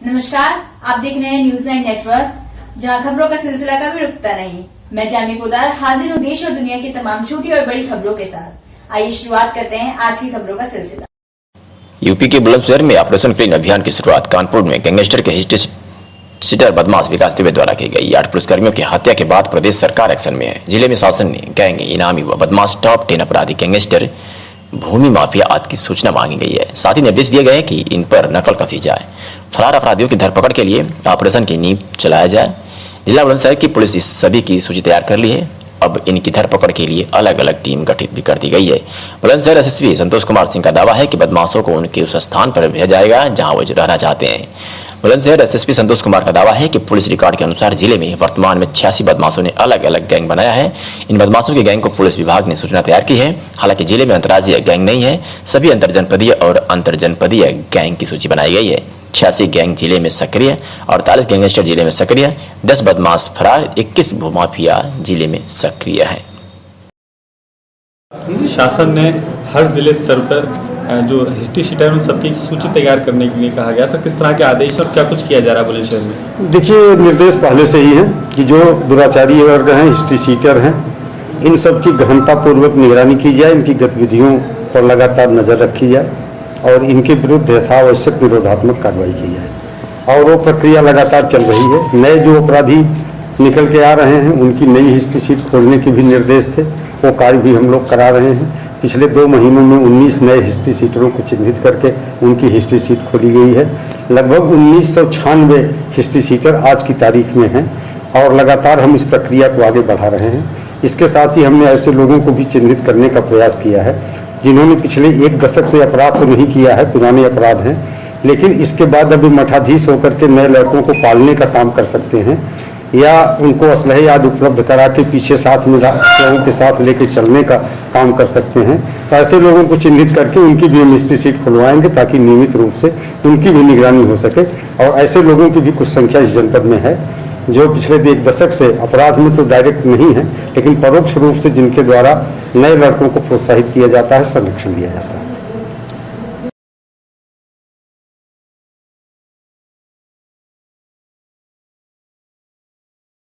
नमस्कार, आप देख रहे हैं न्यूज़ 9 नेटवर्क, जहां खबरों का सिलसिला कभी रुकता नहीं। मैं जानी पोदार हाजिर हूं देश और दुनिया की तमाम छोटी और बड़ी खबरों के साथ। आइए शुरुआत करते हैं आज की खबरों का सिलसिला। यूपी के बुलंदशहर में ऑपरेशन क्लीन अभियान की शुरुआत कानपुर में गैंगस्टर के हिस्ट्री सीटर बदमाश विकास दुबे द्वारा की गई। 8 पुलिसकर्मियों की हत्या के बाद प्रदेश सरकार एक्शन में है। जिले में शासन ने गैंग, इनामी व बदमाश टॉप 10 अपराधी गैंगस्टर, भूमि माफिया आदि की सूचना मांगी गई है। साथ ही निर्देश दिए गए हैं कि इन पर नकल कसी जाए। फरार अपराधियों की धरपकड़ के लिए ऑपरेशन की नींव चलाया जाए। जिला बुलंदशहर की पुलिस इस सभी की सूची तैयार कर ली है। अब इनकी धरपकड़ के लिए अलग अलग टीम गठित भी कर दी गई है। बुलंदशहर एसएसपी संतोष कुमार सिंह का दावा है कि बदमाशों को उनके उस स्थान पर भेजा जाएगा जहां वो रहना चाहते हैं। बुलंदशहर एसएसपी संतोष कुमार का दावा है कि पुलिस रिकॉर्ड के अनुसार जिले में वर्तमान में 86 बदमाशों ने अलग अलग गैंग बनाया है। इन बदमाशों के गैंग को पुलिस विभाग ने सूचना तैयार की है। हालांकि जिले में अंतर्राज्यीय गैंग नहीं है, सभी अंतरजनपदीय और अंतरजनपदीय गैंग की सूची बनाई गई है। 86 गैंग जिले में सक्रिय, 48 गैंगस्टर जिले में सक्रिय, 10 बदमाश फरार, 21 भूमाफिया जिले में सक्रिय है। शासन ने हर जिले स्तर पर जो हिस्ट्री शीटर उन सबकी सूची तैयार करने के लिए कहा गया। सर, किस तरह के आदेश और क्या कुछ किया जा रहा है बुलंदशहर में? देखिए, निर्देश पहले से ही है कि जो दुराचारी वर्ग हैं, हिस्ट्री शीटर हैं, इन सब की गहनतापूर्वक निगरानी की जाए, इनकी गतिविधियों पर लगातार नज़र रखी जाए और इनके विरुद्ध यथावश्यक निरोधात्मक कार्रवाई की जाए। और वो प्रक्रिया लगातार चल रही है। नए जो अपराधी निकल के आ रहे हैं उनकी नई हिस्ट्री शीट खोलने के भी निर्देश थे, वो कार्य भी हम लोग करा रहे हैं। पिछले 2 महीनों में 19 नए हिस्ट्री शीटरों को चिन्हित करके उनकी हिस्ट्री शीट खोली गई है। लगभग 1996 हिस्ट्री शीटर आज की तारीख में हैं और लगातार हम इस प्रक्रिया को आगे बढ़ा रहे हैं। इसके साथ ही हमने ऐसे लोगों को भी चिन्हित करने का प्रयास किया है जिन्होंने पिछले 1 दशक से अपराध तो नहीं किया है, पुराने अपराध हैं, लेकिन इसके बाद अभी मठाधीश होकर के नए लड़कों को पालने का काम कर सकते हैं या उनको असलहे आदि उपलब्ध करा के पीछे साथ में लोगों के साथ लेके चलने का काम कर सकते हैं। तो ऐसे लोगों को चिन्हित करके उनकी भी हम हिस्ट्री शीट खुलवाएंगे ताकि नियमित रूप से उनकी भी निगरानी हो सके। और ऐसे लोगों की भी कुछ संख्या इस जनपद में है जो पिछले 1 दशक से अपराध में तो डायरेक्ट नहीं है, लेकिन परोक्ष रूप से जिनके द्वारा नए लड़कों को प्रोत्साहित किया जाता है, संरक्षण दिया जाता है।